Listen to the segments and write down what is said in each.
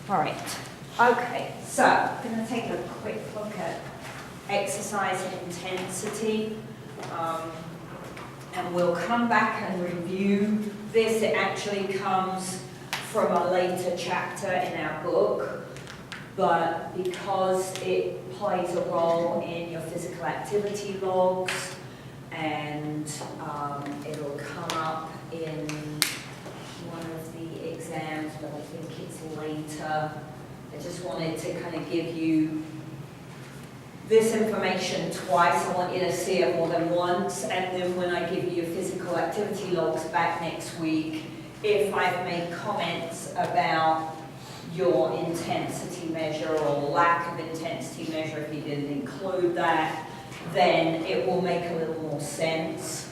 All right. Okay, so I'm going to take a quick look at exercise intensity. And we'll come back and review this. It actually comes from a later chapter in our book, but because it plays a role in your physical activity logs, and it'll come up in one of the exams, but I think it's later. I just wanted to kind of give you this information twice. I want you to see it more than once, and then when I give you your physical activity logs back next week, if I've made comments about your intensity measure or lack of intensity measure, if you didn't include that, then it will make a little more sense.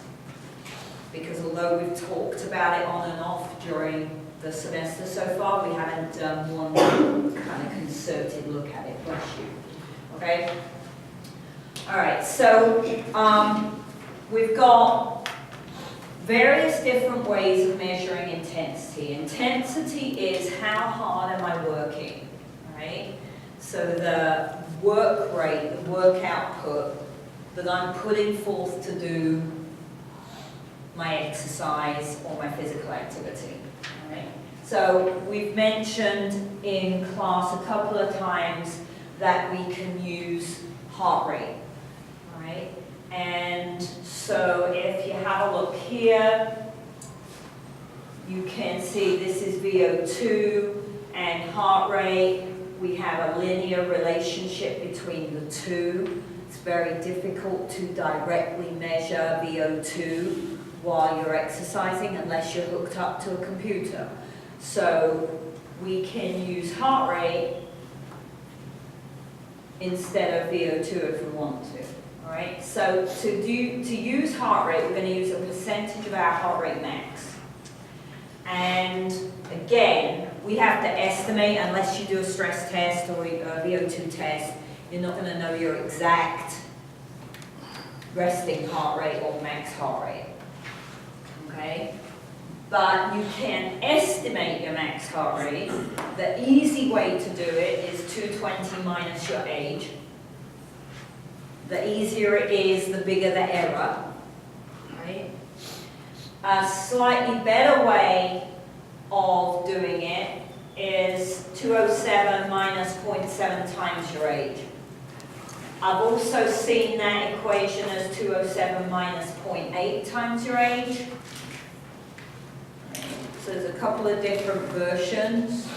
Because although we've talked about it on and off during the semester so far, we haven't done one kind of concerted look at it. Bless you. Okay? All right, so we've got various different ways of measuring intensity. Intensity is how hard am I working, right? So the work rate, the work output that I'm putting forth to do my exercise or my physical activity, right? So we've mentioned in class a couple of times that we can use heart rate. Right? And so if you have a look here, you can see this is VO2 and heart rate. We have a linear relationship between the two. It's very difficult to directly measure VO2 while you're exercising unless you're hooked up to a computer. So we can use heart rate instead of VO2 if we want to. All right, so to use heart rate, we're going to use a percentage of our heart rate max. And again, we have to estimate, unless you do a stress test or a VO2 test, you're not going to know your exact resting heart rate or max heart rate. Okay? But you can estimate your max heart rate. The easy way to do it is 220 minus your age. The easier it is, the bigger the error, right? A slightly better way of doing it is 207 minus 0.7 times your age. I've also seen that equation as 207 minus 0.8 times your age. So there's a couple of different versions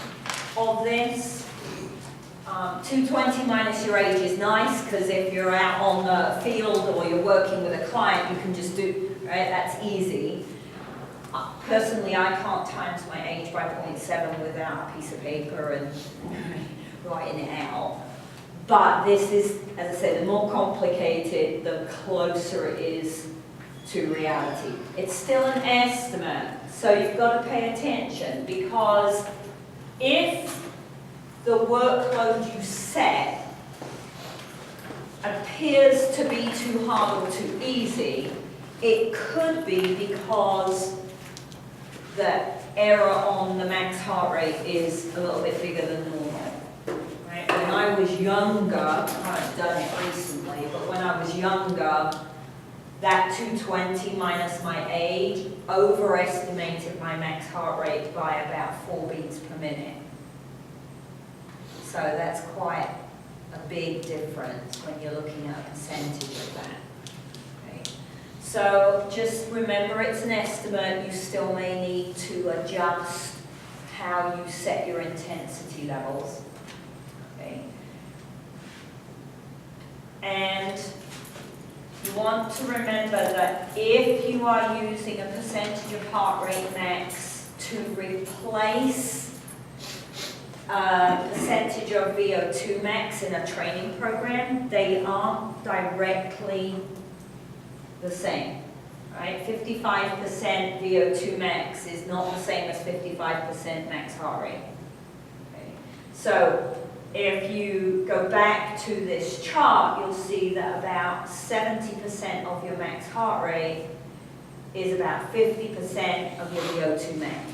of this. 220 minus your age is nice because if you're out on the field or you're working with a client, you can just do, right? That's easy. Personally, I can't times my age by 0.7 without a piece of paper and writing it out. But this is, as I say, the more complicated, the closer it is to reality. It's still an estimate, so you've got to pay attention, because if the workload you set appears to be too hard or too easy, it could be because the error on the max heart rate is a little bit bigger than normal. Right? When I was younger, I haven't done it recently, but when I was younger, that 220 minus my age overestimated my max heart rate by about 4 beats per minute. So that's quite a big difference when you're looking at a percentage of that. Okay. So just remember, it's an estimate. You still may need to adjust how you set your intensity levels. Okay. And you want to remember that if you are using a percentage of heart rate max to replace percentage of VO2 max in a training program, they aren't directly the same, right? 55% VO2 max is not the same as 55% max heart rate. Okay. So if you go back to this chart, you'll see that about 70% of your max heart rate is about 50% of your VO2 max.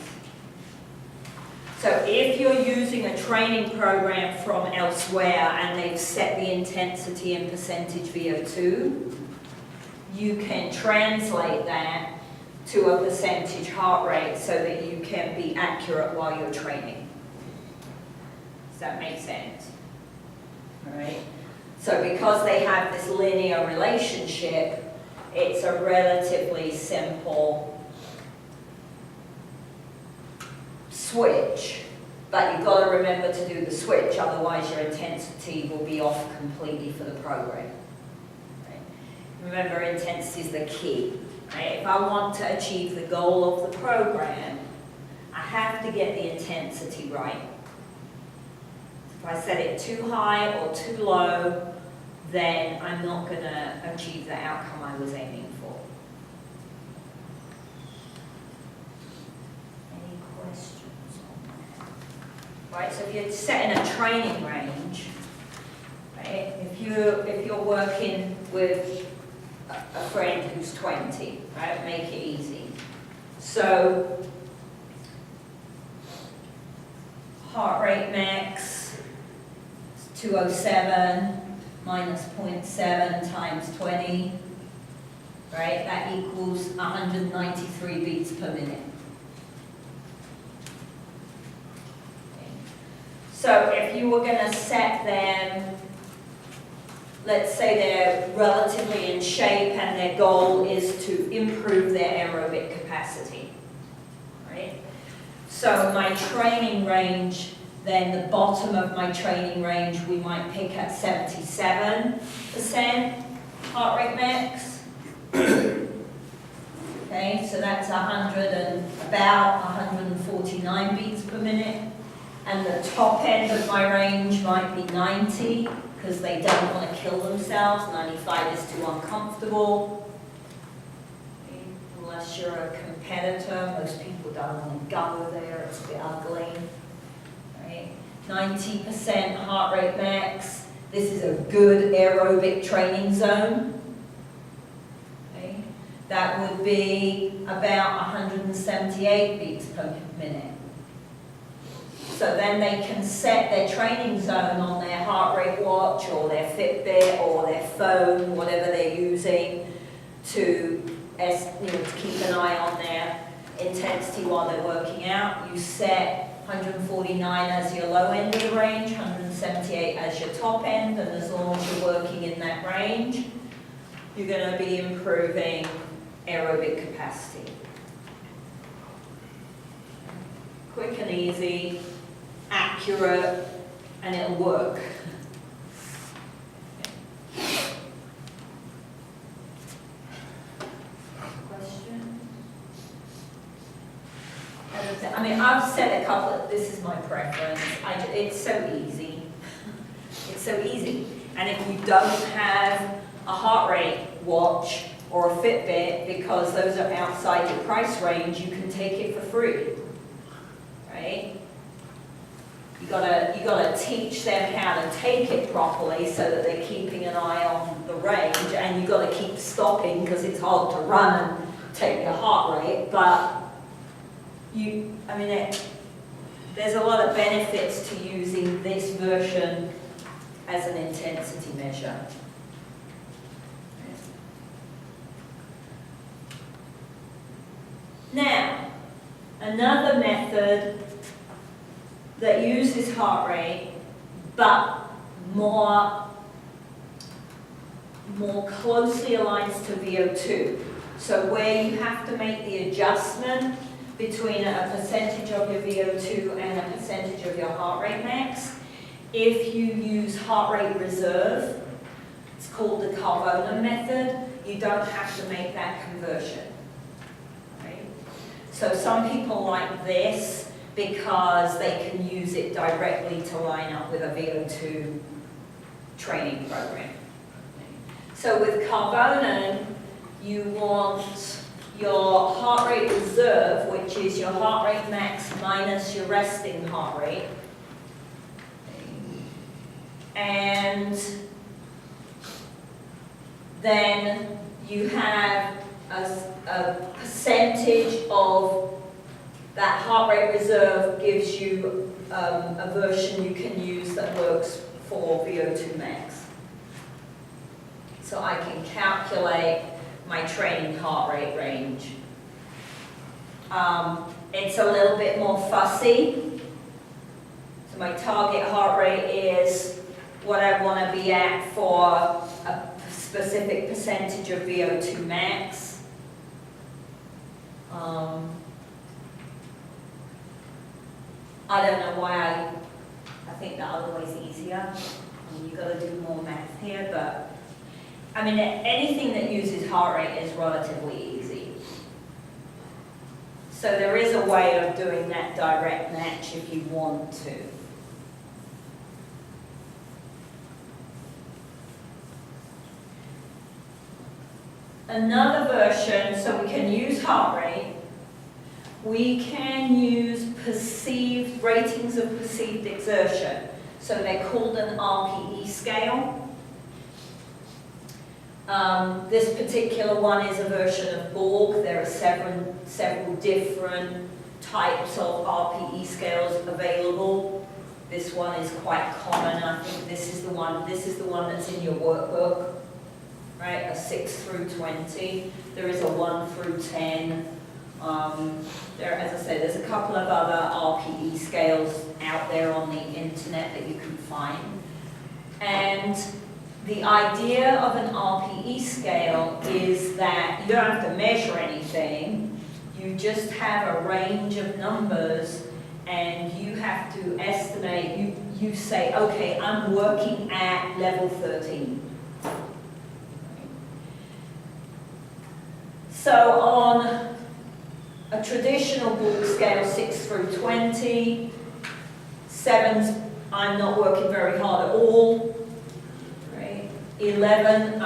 So if you're using a training program from elsewhere and they've set the intensity in percentage VO2, you can translate that to a percentage heart rate so that you can be accurate while you're training. Does that make sense? All right. So because they have this linear relationship, it's a relatively simple switch, but you've got to remember to do the switch, otherwise your intensity will be off completely for the program. Right? Remember, intensity is the key. Right? If I want to achieve the goal of the program, I have to get the intensity right. If I set it too high or too low, then I'm not going to achieve the outcome I was aiming for. Any questions on that? Right, so if you're setting a training range, right, if you're working with a friend who's 20, right, make it easy. So, heart rate max, 207 minus 0.7 times 20, right? That equals 193 beats per minute. Okay. So if you were going to set them, let's say they're relatively in shape and their goal is to improve their aerobic capacity, right? So my training range, then the bottom of my training range, we might pick at 77% heart rate max. Okay, so that's about 149 beats per minute. And the top end of my range might be 90, because they don't want to kill themselves. 95 is too uncomfortable. Okay, unless you're a competitor, most people don't want to go there, it's a bit ugly. 90% heart rate max. This is a good aerobic training zone. Okay. That would be about 178 beats per minute. So then they can set their training zone on their heart rate watch or their Fitbit or their phone, whatever they're using, to keep an eye on their intensity while they're working out. You set 149 as your low end of the range, 178 as your top end, and as long as you're working in that range, you're going to be improving aerobic capacity. Quick and easy, accurate, and it'll work. I mean, I've said a couple of, this is my preference, it's so easy. It's so easy. And if you don't have a heart rate watch or a Fitbit, because those are outside your price range, you can take it for free, right? You gotta teach them how to take it properly so that they're keeping an eye on the range, and you gotta keep stopping because it's hard to run and take your heart rate, but there's a lot of benefits to using this version as an intensity measure. Now, another method that uses heart rate, but more closely aligns to VO2. So where you have to make the adjustment between a percentage of your VO2 and a percentage of your heart rate max. If you use heart rate reserve, it's called the Carbonen method, you don't have to make that conversion. Right? So some people like this because they can use it directly to line up with a VO2 training program. So with Carbonen, you want your heart rate reserve, which is your heart rate max minus your resting heart rate. And then you have a percentage of That heart rate reserve gives you a version you can use that works for VO2 max. So I can calculate my training heart rate range. It's a little bit more fussy. So my target heart rate is what I want to be at for a specific percentage of VO2 max. I don't know why I think the other way is easier. You've got to do more math here, but I mean, anything that uses heart rate is relatively easy. So there is a way of doing that direct match if you want to. Another version, so we can use heart rate. We can use perceived ratings of perceived exertion. So they're called an RPE scale. This particular one is a version of Borg. There are several different types of RPE scales available. This one is quite common. I think this is the one that's in your workbook, right? A 6 through 20. There is a 1 through 10. As I say, there's a couple of other RPE scales out there on the internet that you can find. And the idea of an RPE scale is that you don't have to measure anything, you just have a range of numbers and you have to estimate, you say, okay, I'm working at level 13. So on a traditional Borg scale, 6 through 20, 7's I'm not working very hard at all. 11,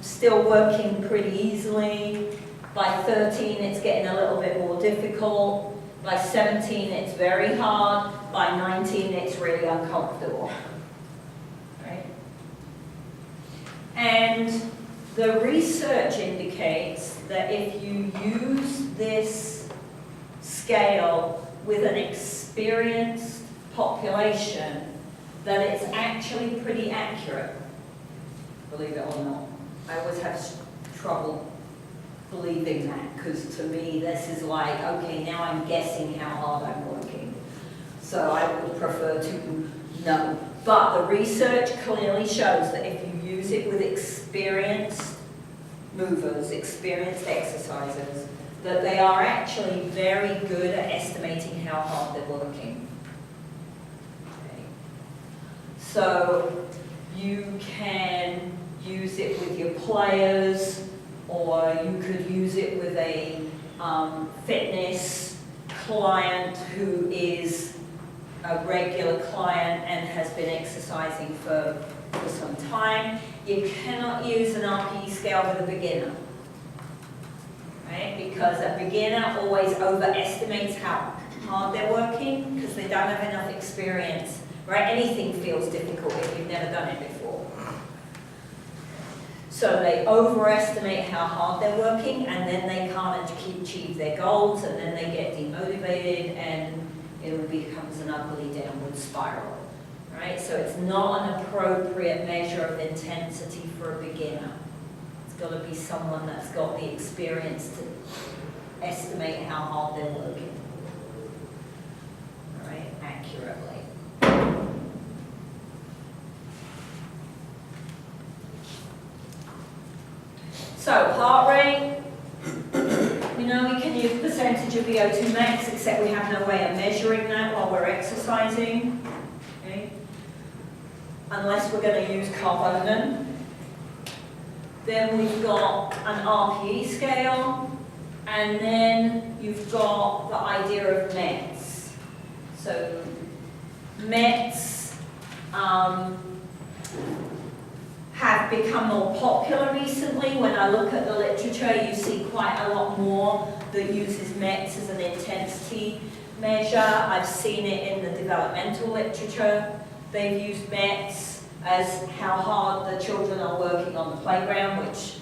still working pretty easily. By 13, it's getting a little bit more difficult. By 17, it's very hard. By 19, it's really uncomfortable. Right? And the research indicates that if you use this scale with an experienced population, that it's actually pretty accurate. Believe it or not. I always have trouble believing that, because to me this is like, okay, now I'm guessing how hard I'm working. So I would prefer to know. But the research clearly shows that if you use it with experienced movers, experienced exercisers, that they are actually very good at estimating how hard they're working. Okay. So you can use it with your players, or you could use it with a fitness client who is a regular client and has been exercising for some time. You cannot use an RPE scale with a beginner, right? Because a beginner always overestimates how hard they're working because they don't have enough experience, right? Anything feels difficult if you've never done it before. So they overestimate how hard they're working, and then they can't achieve their goals, and then they get demotivated, and it becomes an ugly downward spiral, right? So it's not an appropriate measure of intensity for a beginner. It's got to be someone that's got the experience to estimate how hard they're working, all right, accurately. So heart rate, we know we can use percentage of VO2 max, except we have no way of measuring that while we're exercising, okay? Unless we're going to use Carbonen. Then we've got an RPE scale, and then you've got the idea of METs. So METs have become more popular recently. When I look at the literature, you see quite a lot more that uses METs as an intensity measure. I've seen it in the developmental literature. They've used METs as how hard the children are working on the playground, which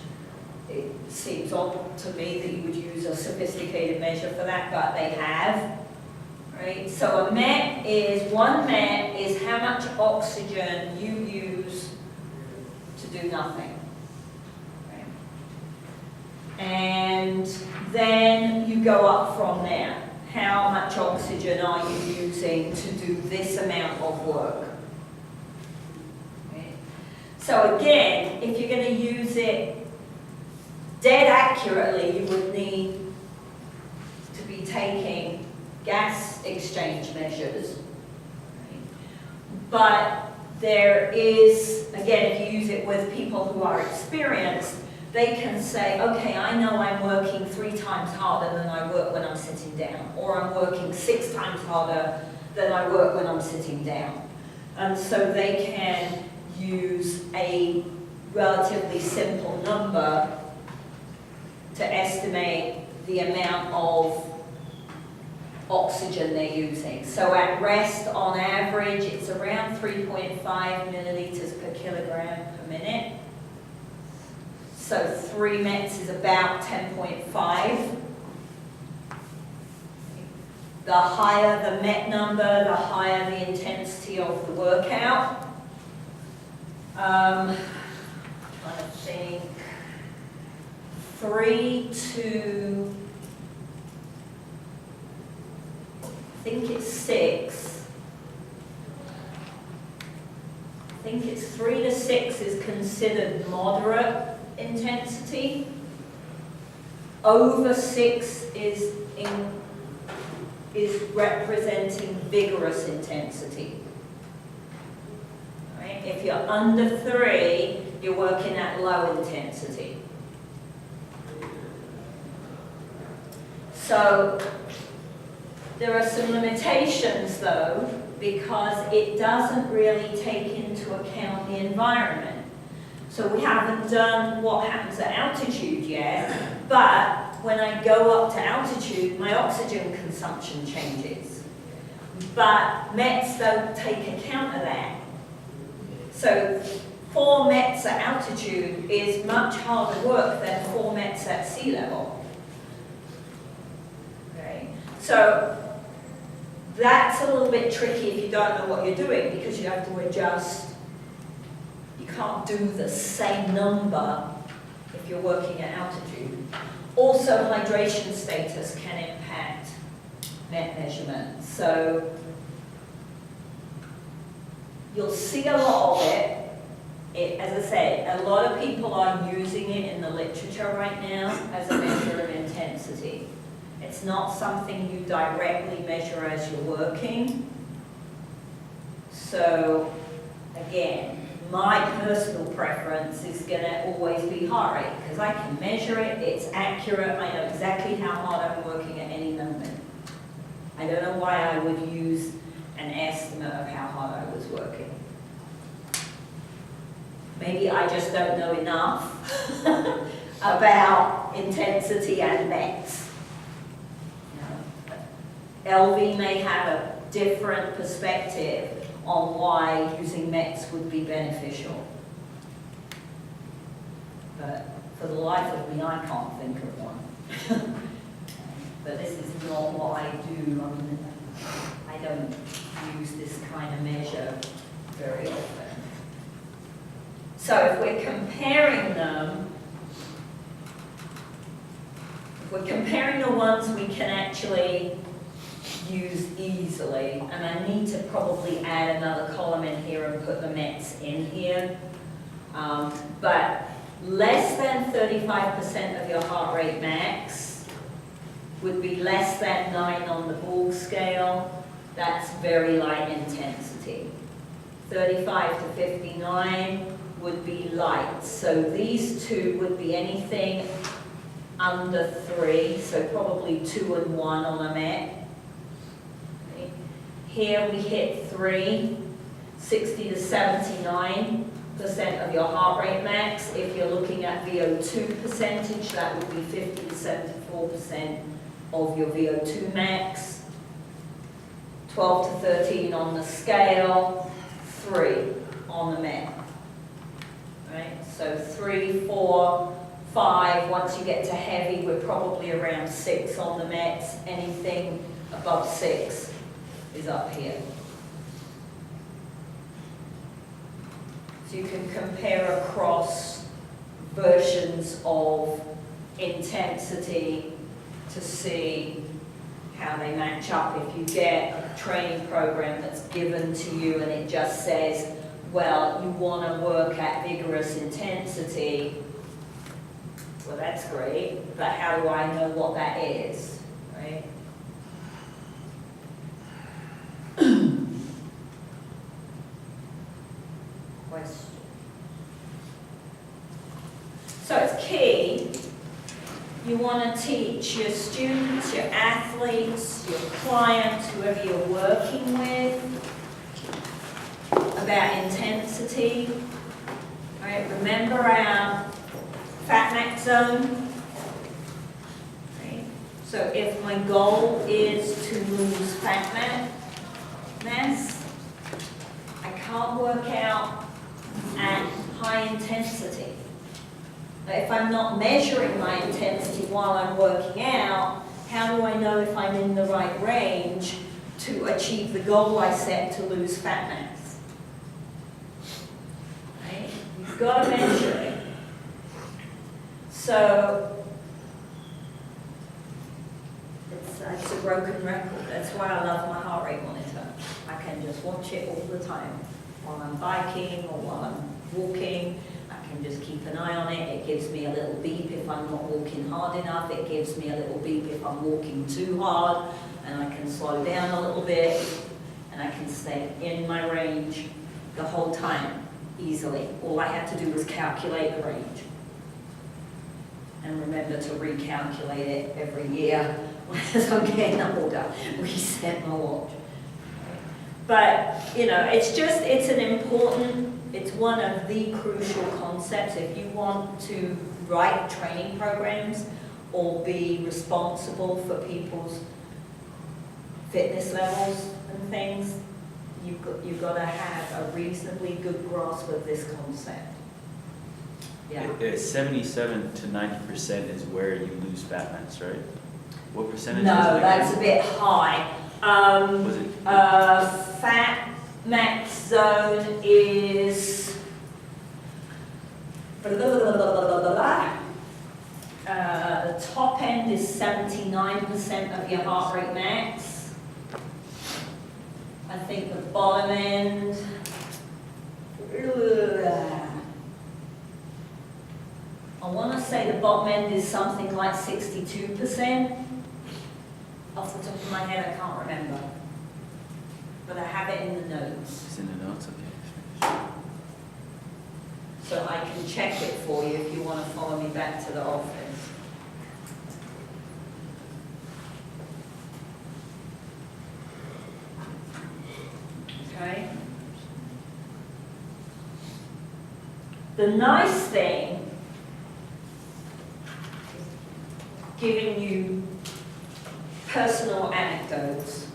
it seems odd to me that you would use a sophisticated measure for that, but they have. Right? So a MET is, one MET is how much oxygen you use to do nothing. Right? And then you go up from there. How much oxygen are you using to do this amount of work? Right? So again, if you're going to use it dead accurately, you would need to be taking gas exchange measures. Right? But there is, again, if you use it with people who are experienced, they can say, okay, I know I'm working 3 times harder than I work when I'm sitting down, or I'm working 6 times harder than I work when I'm sitting down. And so they can use a relatively simple number to estimate the amount of oxygen they're using. So at rest, on average, it's around 3.5 milliliters per kilogram per minute. So 3 METs is about 10.5. The higher the MET number, the higher the intensity of the workout. I think 3 to, I think it's 6. I think it's 3 to 6 is considered moderate intensity. Over 6 is representing vigorous intensity. Right? If you're under 3, you're working at low intensity. So there are some limitations though, because it doesn't really take into account the environment. So we haven't done what happens at altitude yet, but when I go up to altitude, my oxygen consumption changes. But METs don't take account of that. So 4 METs at altitude is much harder work than 4 METs at sea level. So that's a little bit tricky if you don't know what you're doing, because you have to adjust. You can't do the same number if you're working at altitude. Also, hydration status can impact MET measurement. So you'll see a lot of it. As I said, a lot of people are using it in the literature right now as a measure of intensity. It's not something you directly measure as you're working. So, again, my personal preference is going to always be heart rate, because I can measure it, it's accurate, I know exactly how hard I'm working at any moment. I don't know why I would use an estimate of how hard I was working. Maybe I just don't know enough about intensity and METs. LV may have a different perspective on why using METs would be beneficial. But for the life of me, I can't think of one. But this is not what I do. I mean, I don't use this kind of measure very often. So if we're comparing them, if we're comparing the ones we can actually use easily, and I need to probably add another column in here and put the METs in here, but less than 35% of your heart rate max would be less than 9 on the Borg scale. That's very light intensity. 35 to 59 would be light. So these two would be anything under 3, so probably 2 and 1 on a MET. Here we hit 3, 60 to 79% of your heart rate max. If you're looking at VO2 percentage, that would be 50 to 74% of your VO2 max. 12 to 13 on the scale, 3 on the MET. Right? So 3, 4, 5. Once you get to heavy, we're probably around 6 on the METs. Anything above 6 is up here. So you can compare across versions of intensity to see how they match up. If you get a training program that's given to you and it just says, well, you want to work at vigorous intensity, well, that's great, but how do I know what that is, right? Question. So it's key. You want to teach your students, your athletes, your clients, whoever you're working with, about intensity. All right, remember our fat max zone. Right. So if my goal is to lose fat mass, I can't work out at high intensity. If I'm not measuring my intensity while I'm working out, how do I know if I'm in the right range to achieve the goal I set to lose fat mass? Right? You've got to measure it. So, it's a broken record. That's why I love my heart rate monitor. I can just watch it all the time while I'm biking or while I'm walking. I can just keep an eye on it. It gives me a little beep if I'm not walking hard enough. It gives me a little beep if I'm walking too hard, and I can slow down a little bit, and I can stay in my range the whole time easily. All I have to do is calculate the range. And remember to recalculate it every year as I'm getting older. Reset my watch. But, you know, it's one of the crucial concepts. If you want to write training programs or be responsible for people's fitness levels and things, you've got to have a reasonably good grasp of this concept. Yeah. 77 to 90% is where you lose fat mass, right? What percentage? No, that's a bit high. Was it? Fat max zone is the top end is 79% of your heart rate max. I think the bottom end, I want to say the bottom end is something like 62%. Off the top of my head, I can't remember. But I have it in the notes. It's in the notes, okay. So I can check it for you if you want to follow me back to the office. Okay? The nice thing, giving you personal anecdotes,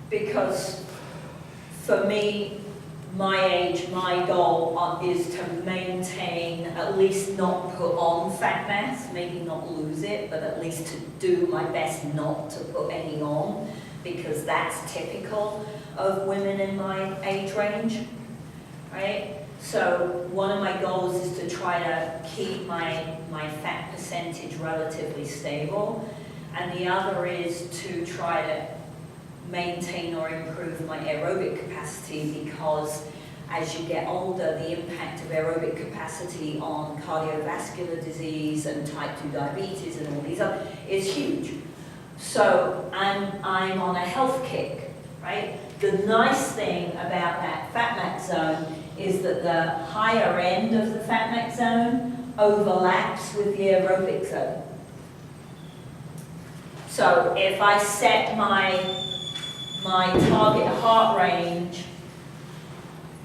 because for me, my age, my goal is to maintain, at least not put on fat mass, maybe not lose it, but at least to do my best not to put any on, because that's typical of women in my age range, right? So one of my goals is to try to keep my fat percentage relatively stable, and the other is to try to maintain or improve my aerobic capacity, because as you get older, the impact of aerobic capacity on cardiovascular disease and type 2 diabetes and all these other is huge. So I'm on a health kick, right? The nice thing about that fat max zone is that the higher end of the fat max zone overlaps with the aerobic zone. So if I set my target heart range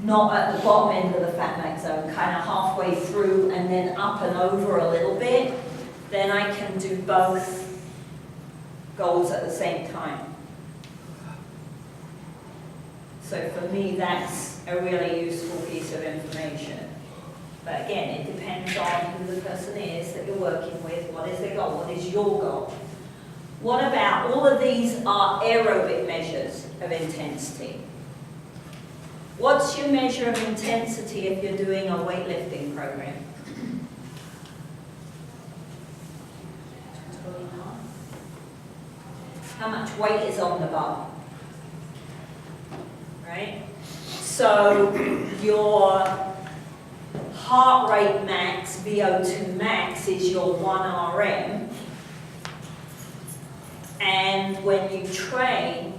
not at the bottom end of the fat max zone, kind of halfway through and then up and over a little bit, then I can do both goals at the same time. So for me, that's a really useful piece of information. But again, it depends on who the person is that you're working with, what is their goal, what is your goal. What about, all of these are aerobic measures of intensity. What's your measure of intensity if you're doing a weightlifting program? How much weight is on the bar? Right? So your heart rate max, VO2 max, is your 1 RM. And when you train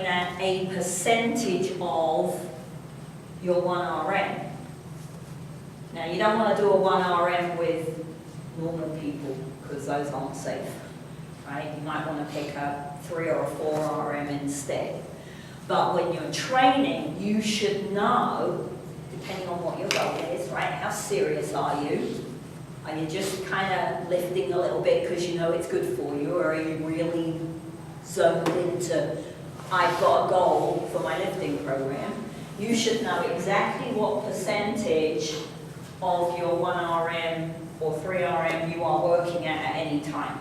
at a percentage of your 1 RM. Now, you don't want to do a 1 RM with normal people because those aren't safe, right? You might want to pick up 3 or 4 RM instead. But when you're training, you should know, depending on what your goal is, right? How serious are you? Are you just kind of lifting a little bit because you know it's good for you, or are you really zoned into, I've got a goal for my lifting program? You should know exactly what percentage of your 1 RM or 3 RM you are working at any time.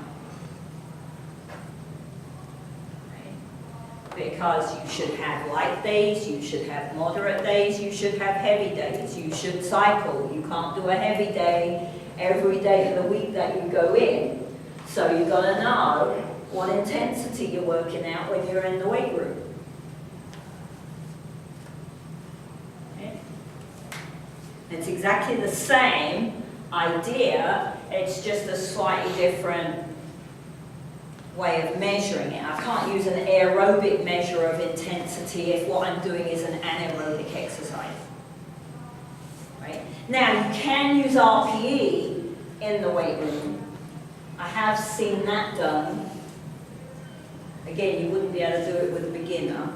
Because you should have light days, you should have moderate days, you should have heavy days, you should cycle. You can't do a heavy day every day of the week that you go in. So you've got to know what intensity you're working at when you're in the weight room. Okay. It's exactly the same idea, it's just a slightly different way of measuring it. I can't use an aerobic measure of intensity if what I'm doing is an anaerobic exercise. Right? Now, you can use RPE in the weight room. I have seen that done. Again, you wouldn't be able to do it with a beginner.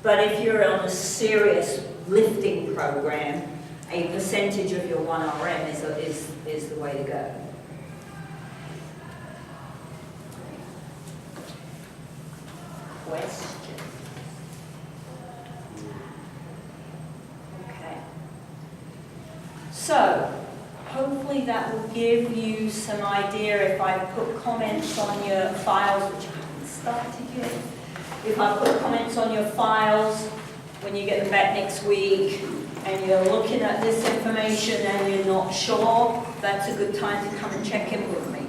But if you're on a serious lifting program, a percentage of your 1 RM is the way to go. Question? Okay. So, hopefully that will give you some idea. If I put comments on your files, which I haven't started yet, if I put comments on your files when you get them back next week and you're looking at this information and you're not sure, that's a good time to come and check in with me.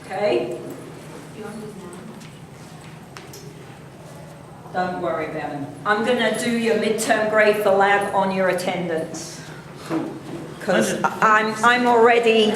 Okay? Don't worry about them. I'm going to do your midterm grade for lab on your attendance. Because I'm already